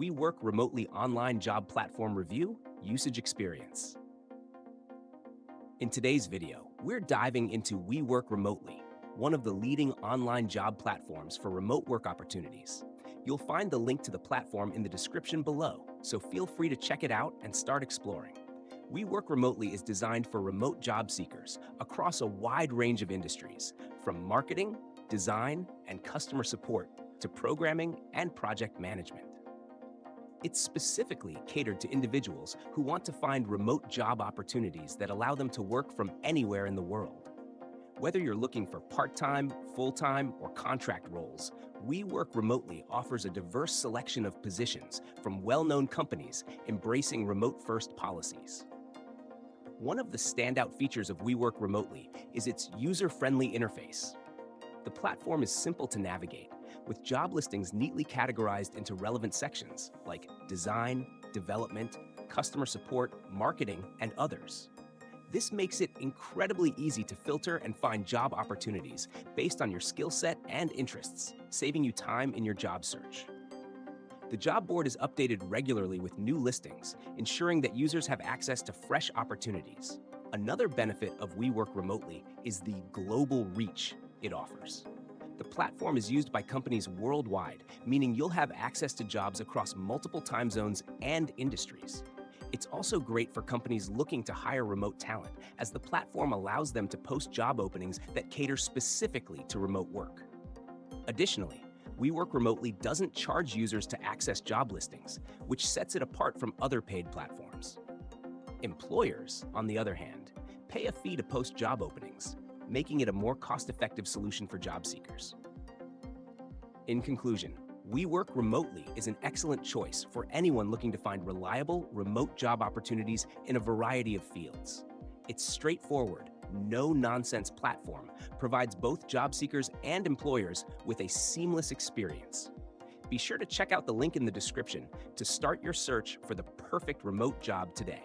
We Work Remotely Online Job Platform Review Usage Experience. In today's video, we're diving into We Work Remotely, one of the leading online job platforms for remote work opportunities. You'll find the link to the platform in the description below, so feel free to check it out and start exploring. We Work Remotely is designed for remote job seekers across a wide range of industries, from marketing, design, and customer support to programming and project management. It's specifically catered to individuals who want to find remote job opportunities that allow them to work from anywhere in the world. Whether you're looking for part-time, full-time, or contract roles, We Work Remotely offers a diverse selection of positions from well-known companies embracing remote-first policies. One of the standout features of We Work Remotely is its user-friendly interface. The platform is simple to navigate, with job listings neatly categorized into relevant sections like design, development, customer support, marketing, and others. This makes it incredibly easy to filter and find job opportunities based on your skill set and interests, saving you time in your job search. The job board is updated regularly with new listings, ensuring that users have access to fresh opportunities. Another benefit of We Work Remotely is the global reach it offers. The platform is used by companies worldwide, meaning you'll have access to jobs across multiple time zones and industries. It's also great for companies looking to hire remote talent, as the platform allows them to post job openings that cater specifically to remote work. Additionally, We Work Remotely doesn't charge users to access job listings, which sets it apart from other paid platforms. Employers, on the other hand, pay a fee to post job openings, making it a more cost-effective solution for job seekers. In conclusion, We Work Remotely is an excellent choice for anyone looking to find reliable, remote job opportunities in a variety of fields. Its straightforward, no-nonsense platform provides both job seekers and employers with a seamless experience. Be sure to check out the link in the description to start your search for the perfect remote job today.